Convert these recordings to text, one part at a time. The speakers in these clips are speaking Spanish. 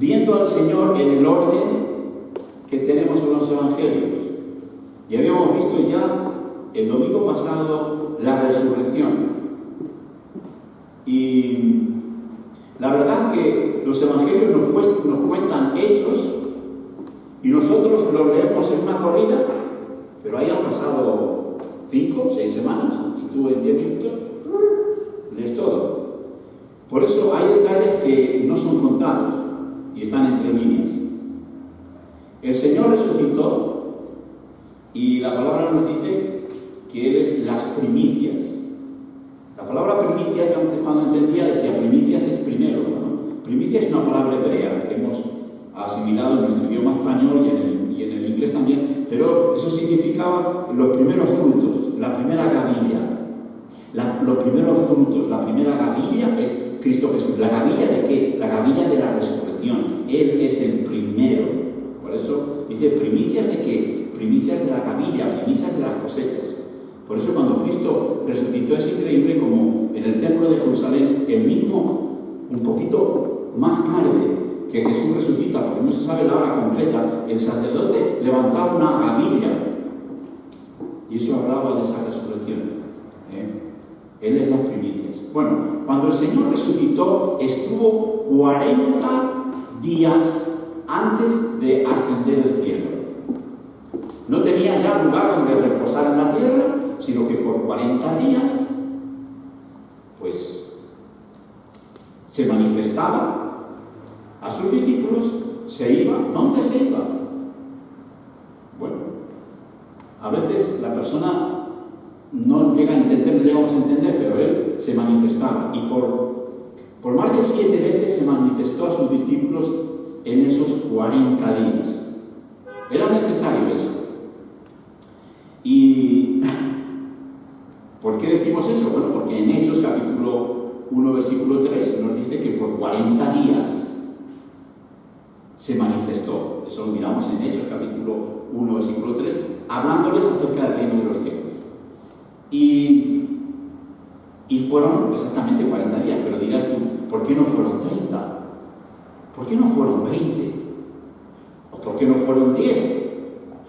viendo al Señor en el orden que tenemos en los Evangelios. Y habíamos visto ya el domingo pasado la resurrección. Y la verdad que los Evangelios nos cuentan hechos y nosotros los leemos en una corrida, pero ahí han pasado 5 o 6 semanas y tú en 10 minutos lees todo. Por eso hay detalles que no son contados y están entre líneas. El Señor resucitó y la palabra nos dice que Él es las primicias. La palabra primicias, yo antes cuando entendía decía primicias es primero. ¿No? Primicia es una palabra hebrea que hemos asimilado en nuestro idioma español y en el inglés también, pero eso significaba los primeros frutos, la primera gavilla. Los primeros frutos, la primera gavilla es Cristo Jesús. ¿La gavilla de qué? La gavilla de la resurrección. Él es el primero. Por eso dice primicias de qué? Primicias de la gavilla, primicias de las cosechas. Por eso cuando Cristo resucitó es increíble como en el templo de Jerusalén, el mismo, un poquito más tarde que Jesús resucita, porque no se sabe la hora completa, el sacerdote levantaba una gavilla y eso hablaba de esa resurrección. Él es las primicias. Bueno, cuando el Señor resucitó estuvo 40 días antes de ascender al cielo. No tenía ya lugar donde reposar en la tierra, sino que por 40 días, pues, se manifestaba a sus discípulos, se iba. ¿Dónde se iba? Bueno, a veces la persona no llega a entender, no llegamos a entender, pero Él se manifestaba. Y por más de 7 veces se manifestó a sus discípulos en esos 40 días. Era necesario eso. ¿Y por qué decimos eso? Bueno, porque en Hechos capítulo 1, versículo 3 nos dice que por 40 días se manifestó. Eso lo miramos en Hechos capítulo 1, versículo 3, hablándoles acerca del reino de los cielos. Y fueron exactamente 40 días, pero dirás tú, ¿por qué no fueron 30? ¿Por qué no fueron 20? ¿O por qué no fueron 10?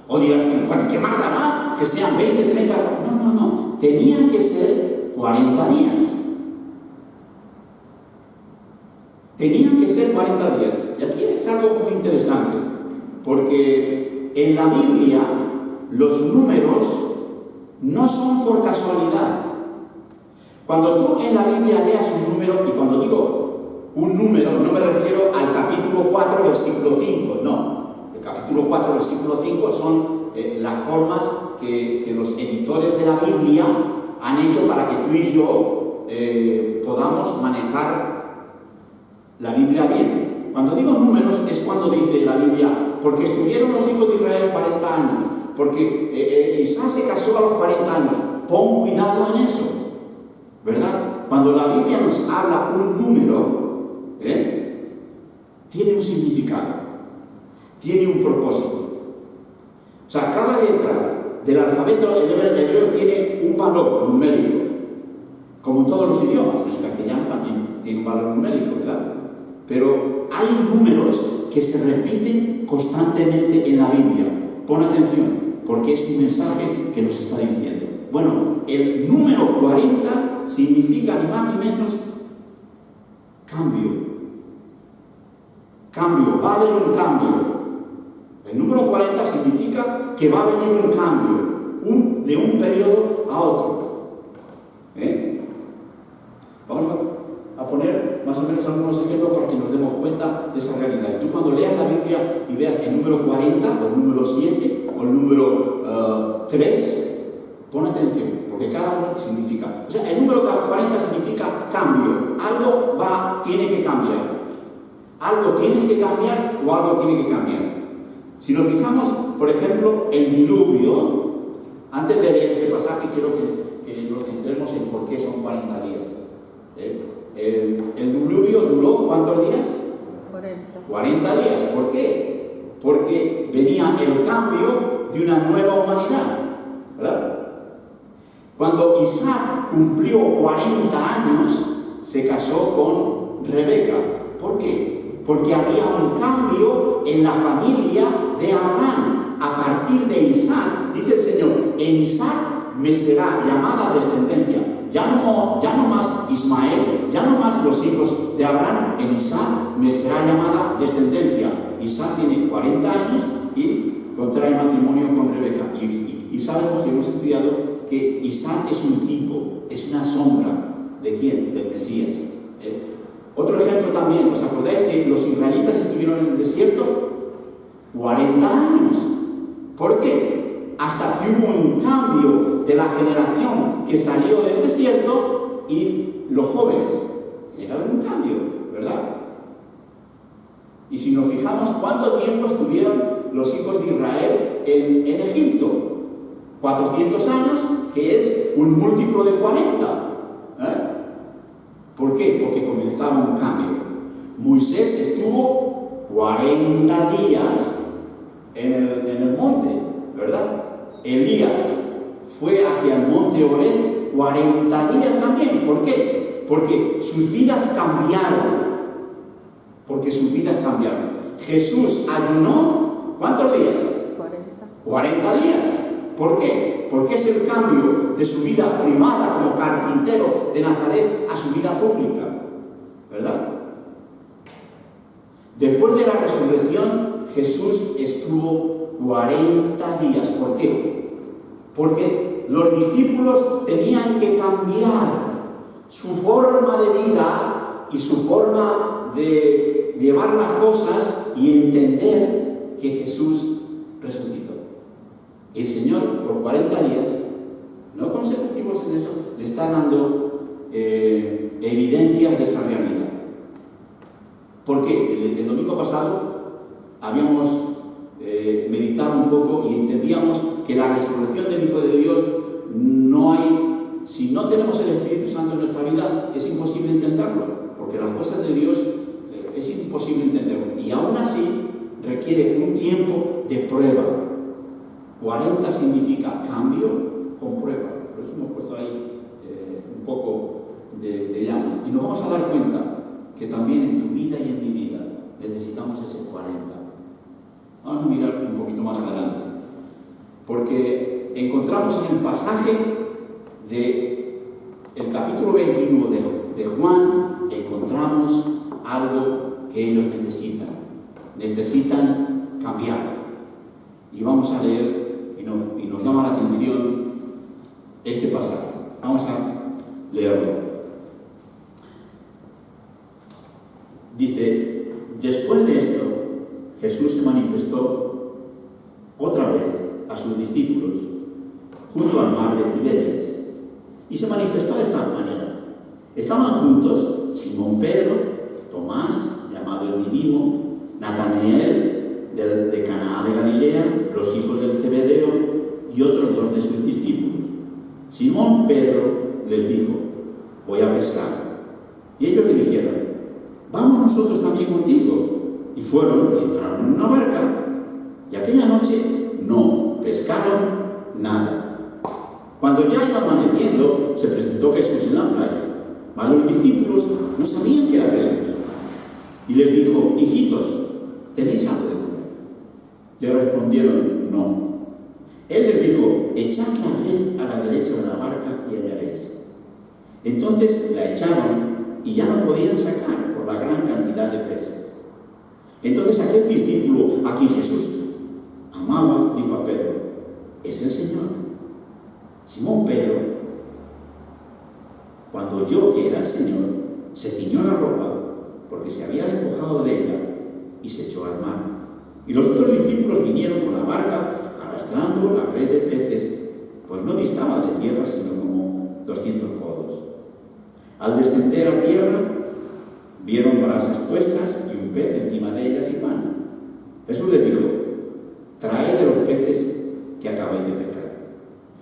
O dirás tú, bueno, ¿qué más dará? Que sean 20, 30. No. Tenían que ser 40 días. Tenían que ser 40 días. Y aquí es algo muy interesante, porque en la Biblia los números no son por casualidad. Cuando tú en la Biblia leas un número, y cuando digo un número, no me refiero al capítulo 4, versículo 5, no. El capítulo 4, versículo 5 son las formas que los editores de la Biblia han hecho para que tú y yo podamos manejar la Biblia bien. Cuando digo números es cuando dice la Biblia, porque estuvieron los hijos de Israel 40 años, porque Isaac se casó a los 40 años. Pon cuidado en eso, ¿verdad? Cuando la Biblia nos habla un número, tiene un significado, tiene un propósito. O sea, cada letra del alfabeto hebreo tiene un valor numérico, como en todos los idiomas. En el castellano también tiene un valor numérico, ¿verdad? Pero hay números que se repiten constantemente en la Biblia. Pon atención, porque es un mensaje que nos está diciendo. Bueno, el número 40 significa ni más ni menos cambio. Cambio, va a haber un cambio. El número 40 significa que va a venir un cambio, de un periodo a otro. Vamos a poner más o menos algunos ejemplos para que nos demos cuenta de esa realidad. Y tú cuando leas la Biblia y veas el número 40, o el número 7, o el número 3, pon atención, porque cada uno significa. O sea, el número 40 significa cambio. Algo tiene que cambiar. Algo tienes que cambiar o algo tiene que cambiar. Si nos fijamos, por ejemplo, el diluvio, antes de leer este pasaje quiero que nos centremos en por qué son 40 días. El diluvio duró ¿cuántos días? 40 días. ¿Por qué? Porque venía el cambio de una nueva humanidad, ¿verdad? Cuando Isaac cumplió 40 años, se casó con Rebeca. ¿Por qué? Porque había un cambio en la familia de Abraham. A partir de Isaac, dice el Señor, en Isaac me será llamada descendencia. Ya no más Ismael, ya no más los hijos de Abraham. En Isaac me será llamada descendencia. Isaac tiene 40 años y contrae matrimonio con Rebeca. Y sabemos y hemos estudiado que Isaac es un tipo, es una sombra. ¿De quién? Del Mesías. Otro ejemplo también, ¿os acordáis que los israelitas estuvieron en el desierto? 40 años. ¿Por qué? Hasta que hubo un cambio de la generación que salió del desierto y los jóvenes. Tiene que haber un cambio, ¿verdad? Y si nos fijamos, ¿cuánto tiempo estuvieron los hijos de Israel en Egipto? 400 años, que es un múltiplo de 40. ¿Por qué? Porque comenzaba un cambio. Moisés estuvo 40 días en el monte, ¿verdad? Elías fue hacia el monte Horeb 40 días también. ¿Por qué? Porque sus vidas cambiaron. Jesús ayunó, ¿cuántos días? 40 días. ¿Por qué? Porque es el cambio de su vida privada como carpintero de Nazaret a su vida pública, ¿verdad? Después de la resurrección, Jesús estuvo 40 días. ¿Por qué? Porque los discípulos tenían que cambiar su forma de vida y su forma de llevar las cosas y entender que Jesús resucitó. El Señor, por 40 días, no consecutivos en eso, le está dando evidencias de esa realidad. Porque el domingo pasado habíamos meditado un poco y entendíamos que la resurrección del Hijo de Dios no hay, si no tenemos el Espíritu Santo en nuestra vida, es imposible entenderlo, porque las cosas de Dios es imposible entenderlo. Y aún así requiere un tiempo de prueba. 40 significa cambio con prueba. Por eso hemos puesto ahí un poco de llamas. Y nos vamos a dar cuenta que también en tu vida y en mi vida necesitamos ese 40. Vamos a mirar un poquito más adelante. Porque encontramos en el pasaje del capítulo 21 de Juan, encontramos algo que ellos necesitan. Necesitan cambiar. Y vamos a leer, y nos llama la atención este pasaje. Vamos a leerlo. Dice, después de esto, Jesús se manifestó otra vez a sus discípulos junto al mar de Tiberias. Y se manifestó de esta manera. Estaban juntos Simón Pedro, Tomás, llamado el Didimo, Natanael, de Caná de Galilea, los hijos del Zebedeo y otros 2 de sus discípulos. Simón Pedro les dijo, voy a pescar. Y ellos le dijeron, vamos nosotros también contigo. Y fueron y entraron en una barca, y aquella noche no pescaron nada. Cuando ya iba amaneciendo, se presentó Jesús en la playa. Mas los discípulos no sabían que era Jesús. Y les dijo, hijitos, ¿tenéis algo de comer? Le respondieron, no. Él les dijo, echad la red a la derecha de la barca y hallaréis. Entonces la echaron y ya no podían sacar por la gran cantidad de peces. Entonces aquel discípulo a quien Jesús amaba dijo a Pedro, es el Señor. Simón Pedro, cuando oyó que era el Señor, se ciñó la ropa porque se había despojado de ella y se echó al mar. Y los otros discípulos vinieron con la barca arrastrando la red de peces, pues no distaba de tierra sino como 200 codos. Al descender a tierra, vieron brasas puestas y un pez encima de ellas y pan. Jesús les dijo, traed de los peces que acabáis de pescar.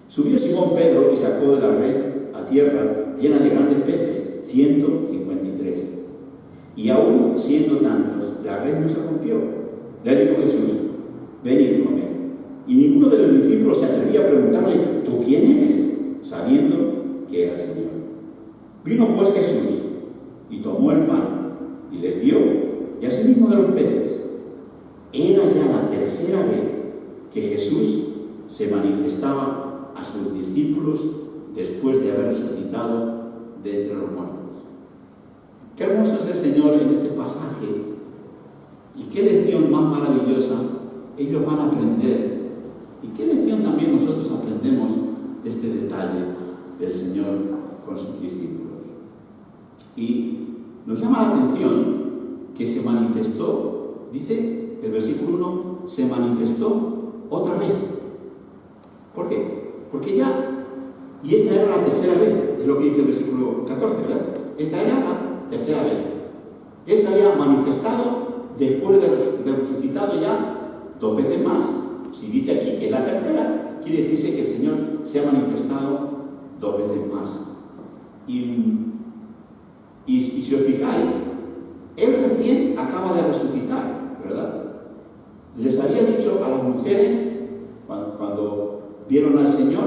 Subió Simón Pedro y sacó de la red a tierra llena de grandes peces, 153. Y aún siendo tantos, la red no se rompió. Le dijo Jesús, venid y comed. Y ninguno de los discípulos se atrevía a preguntarle, ¿tú quién eres? Sabiendo que era el Señor. Vino pues Jesús y tomó el pan y les dio, y asimismo mismo de los peces. Era ya la tercera vez que Jesús se manifestaba a sus discípulos después de haber resucitado de entre los muertos. Qué hermoso es el Señor en este pasaje y qué lección más maravillosa ellos van a aprender y qué lección también nosotros aprendemos de este detalle del Señor con sus discípulos. Y nos llama la atención que se manifestó, dice el versículo 1, se manifestó otra vez. ¿Por qué? Porque ya, y esta era la tercera vez, es lo que dice el versículo 14, ¿verdad? Esta era la tercera vez. Él se había manifestado después de resucitado ya 2 veces más. Si dice aquí que la tercera, quiere decirse que el Señor se ha manifestado 2 veces más. Y si os fijáis, Él recién acaba de resucitar, ¿verdad? Les había dicho a las mujeres, cuando vieron al Señor,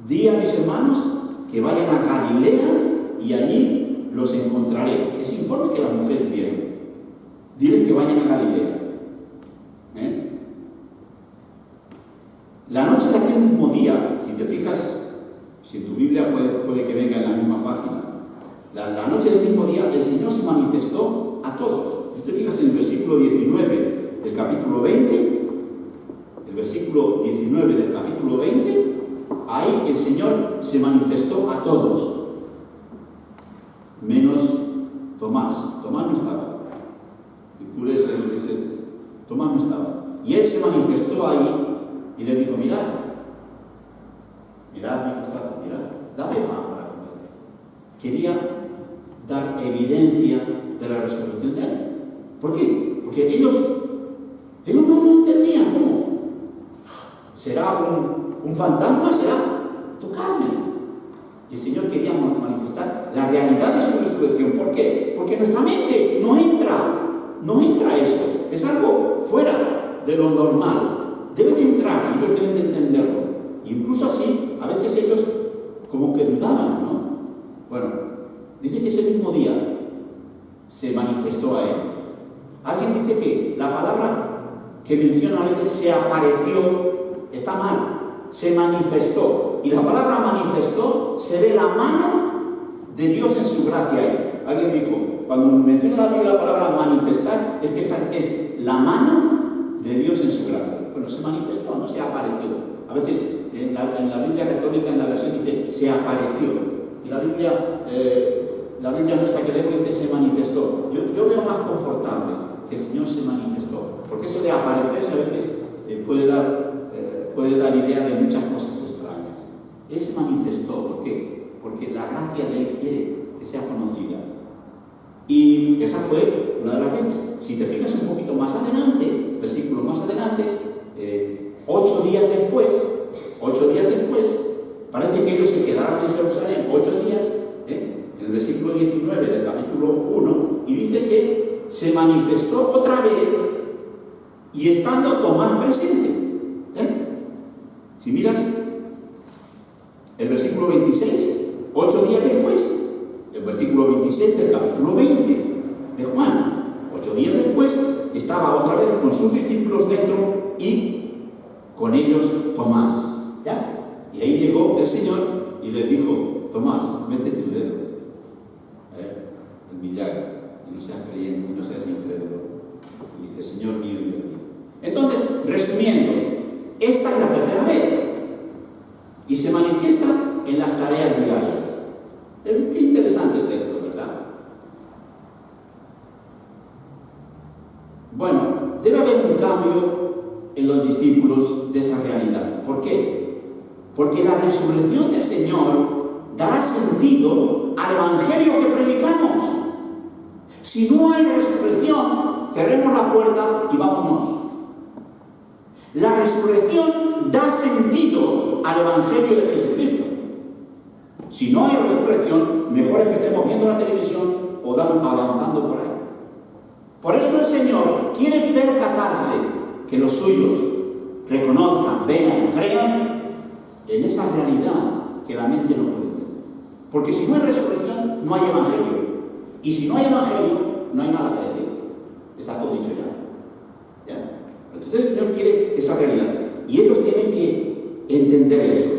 di a mis hermanos que vayan a Galilea y allí los encontraré. Ese informe que las mujeres dieron. Diles que vayan a Galilea. La noche de aquel mismo día, si te fijas, si en tu Biblia puede que venga en la misma página, la noche del mismo día el Señor se manifestó a todos. Si te fijas en el versículo 19 del capítulo 20, el versículo 19 del capítulo 20, ahí el Señor se manifestó a todos, menos Tomás. Tomás no estaba. Tomás no estaba. Y Él se manifestó ahí y les dijo, mirad mi costado, mirad, dame pan para comer. Quería dar evidencia de la resurrección de Él. ¿Por qué? Porque ellos no entendían cómo. ¿Será un fantasma? ¿Será? Tocarme. Y el Señor quería manifestar la realidad de su resurrección. ¿Por qué? Porque nuestra mente no entra eso. Es algo fuera de lo normal. Debe de entrar y ellos deben de entenderlo. Y incluso así, a veces ellos como que dudaban, ¿no? Bueno, dice que ese mismo día se manifestó a ellos. Alguien dice que la palabra que menciona a veces se apareció, está mal, se manifestó. Y la palabra manifestó se ve la mano de Dios en su gracia ahí. Alguien dijo, cuando menciona la Biblia la palabra manifestar, es que esta es la mano de Dios en su gracia. Bueno, se manifestó, no se apareció. A veces en la Biblia católica, en la versión dice se apareció. Y la Biblia nuestra que leemos dice se manifestó. Yo veo más confortable que el Señor se manifestó. Porque eso de aparecerse a veces puede dar idea de muchas cosas extrañas. Él se manifestó. ¿Por qué? Porque la gracia de Él quiere que sea conocida. Y esa fue una de las veces. Si te fijas un poquito más adelante, versículo más adelante, 8 días después, parece que ellos se quedaron en Jerusalén 8 días, en el versículo 19 del capítulo 1, y dice que se manifestó otra vez y estando Tomás presente. Si miras el versículo 26, 8 días después, el versículo 26 del capítulo 20 de Juan, 8 días después, estaba otra vez con sus discípulos dentro y con ellos Tomás. ¿Ya? Y ahí llegó el Señor y les dijo, Tomás, mete tu dedo en mi llaga y no seas creyente y no seas incrédulo. Y dice, Señor mío y Dios mío. Entonces, resumiendo, esta es la tercera vez y se manifiesta en las tareas diarias. Qué interesante es esto, ¿verdad? Bueno, debe haber un cambio en los discípulos de esa realidad. ¿Por qué? Porque la resurrección del Señor dará sentido al evangelio que predicamos. Si no hay resurrección, cerremos la puerta y vámonos. La resurrección da sentido al evangelio de Jesucristo. Si no hay resurrección, mejor es que estemos viendo la televisión o avanzando por ahí. Por eso el Señor quiere percatarse que los suyos reconozcan, vean, crean en esa realidad que la mente no puede entender. Porque si no hay resurrección, no hay evangelio. Y si no hay evangelio, no hay nada que decir. Está todo dicho ya. ¿Ya? Entonces el Señor quiere esa realidad. Y ellos tienen que entender eso.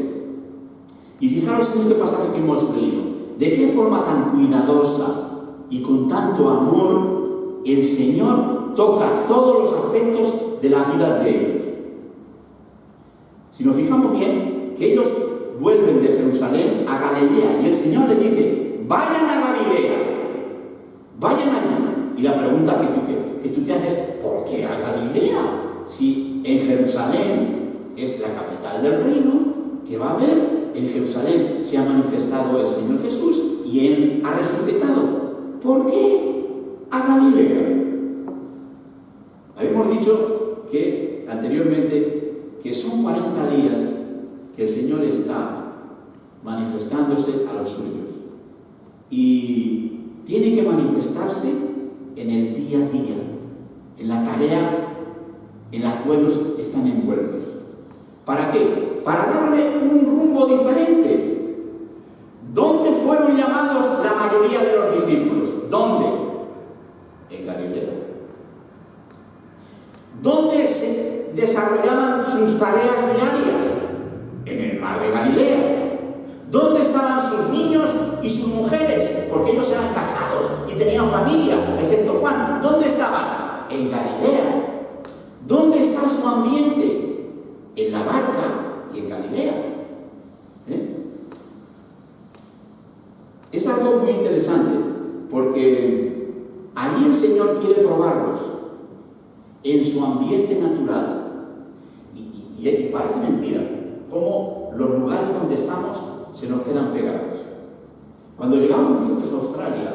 Y fijaros en este pasaje que hemos leído. De qué forma tan cuidadosa y con tanto amor el Señor toca todos los aspectos de las vidas de ellos. Si nos fijamos bien, que ellos vuelven de Jerusalén a Galilea y el Señor les dice, vayan a Galilea, vayan allí. Y la pregunta que tú te haces, ¿por qué a Galilea? Si en Jerusalén es la capital del reino, ¿qué va a haber? En Jerusalén se ha manifestado el Señor Jesús y Él ha resucitado. ¿Por qué a Galilea? Habíamos dicho que anteriormente que son 40 días que el Señor está manifestándose a los suyos y tiene que manifestarse en el día a día, en la tarea en la cual están envueltos. ¿Para qué? Para darle un rumbo diferente. ¿Dónde fueron llamados la mayoría de los discípulos? ¿Dónde? En Galilea. ¿Dónde se desarrollaban sus tareas diarias? En el mar de Galilea. ¿Dónde estaban sus niños y sus mujeres? Porque ellos eran casados y tenían familia, excepto Juan. ¿Dónde estaban? En Galilea. ¿Dónde está su ambiente? En la barca y en Galilea. Es algo muy interesante, porque allí el Señor quiere probarlos en su ambiente natural. Y parece mentira cómo los lugares donde estamos se nos quedan pegados. Cuando llegamos nosotros a Australia,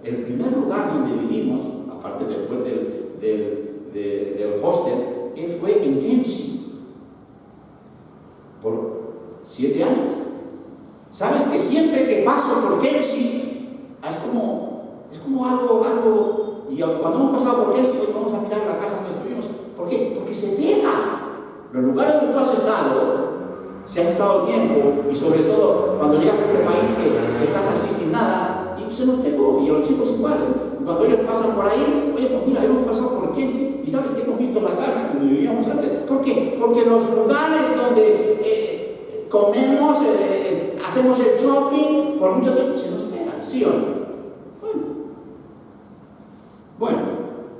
el primer lugar donde vivimos, aparte después del hostel, fue en Kempsey, por 7 años. ¿Sabes que siempre que paso por Kempsey es como algo, y cuando hemos pasado por Kempsey, hoy vamos a mirar la casa donde estuvimos? ¿Por qué? Porque se pega. Los lugares donde tú has estado, si has estado tiempo, y sobre todo cuando llegas a este país que estás así sin nada, y se nos pegó, y a los chicos igual. Cuando ellos pasan por ahí, oye, pues mira, hemos pasado por Kempsey, y sabes que hemos visto la casa donde vivíamos antes. ¿Por qué? Porque los lugares donde comemos, hacemos el shopping, por mucho tiempo se nos pegan, ¿sí o no? Bueno,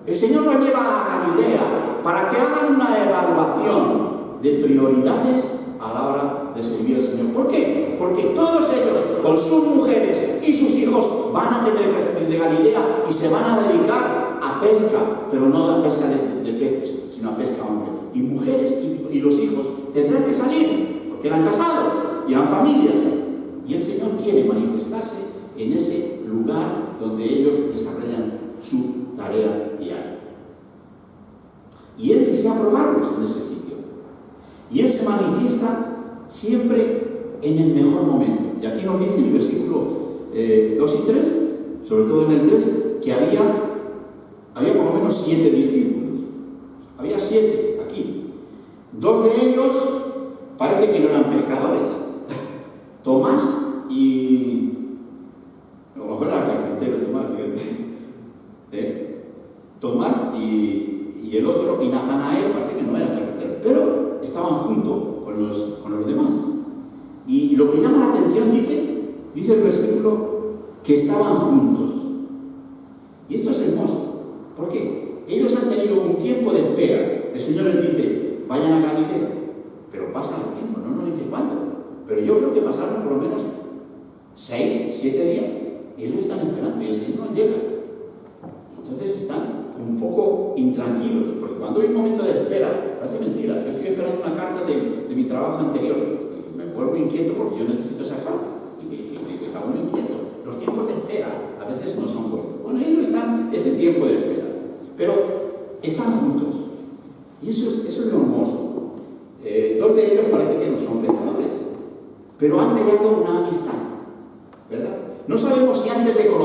el Señor nos lleva a Galilea para que hagan una evaluación de prioridades a la hora de servir al Señor. ¿Por qué? Porque todos ellos, con sus mujeres y sus hijos, van a tener que salir de Galilea y se van a dedicar a pesca, pero no a pesca de peces, sino a pesca hombre. Y mujeres y los hijos tendrán que salir, porque eran casados y eran familias. Y el Señor quiere manifestarse en ese lugar donde ellos desarrollan su tarea diaria. Y Él desea probarlos en ese sitio. Y Él se manifiesta siempre en el mejor momento. Y aquí nos dice en el versículo 2 y 3, sobre todo en el 3, que había por lo menos 7 discípulos. Había 7 aquí. 2 de ellos parece que no eran pescadores. Tomás y... a lo mejor era carpintero, Tomás, fíjate. Tomás y el otro, y Natanael, parece que no era carpintero, pero estaban juntos con los demás. Y lo que llama la atención, dice el versículo, que estaban juntos. Y esto es hermoso. ¿Por qué? Ellos han tenido un tiempo de espera. El Señor les dice, vayan a Galilea. Pero pasa el tiempo, no nos dice cuándo. Pero yo creo que pasaron por lo menos 6, 7 días. Y ellos están esperando y el Señor no llega. Entonces están un poco intranquilos. Porque cuando hay un momento de espera, parece mentira. Yo estoy esperando una carta de mi trabajo anterior. Me vuelvo inquieto porque yo necesito esa carta. Y estaba muy inquieto. Los tiempos de espera a veces no son buenos. Bueno, ellos están ese tiempo de espera. Pero están juntos. Y eso es lo hermoso. 2 de ellos parece que no son pescadores. Pero han creado una amistad. ¿Verdad? No sabemos si antes de conocer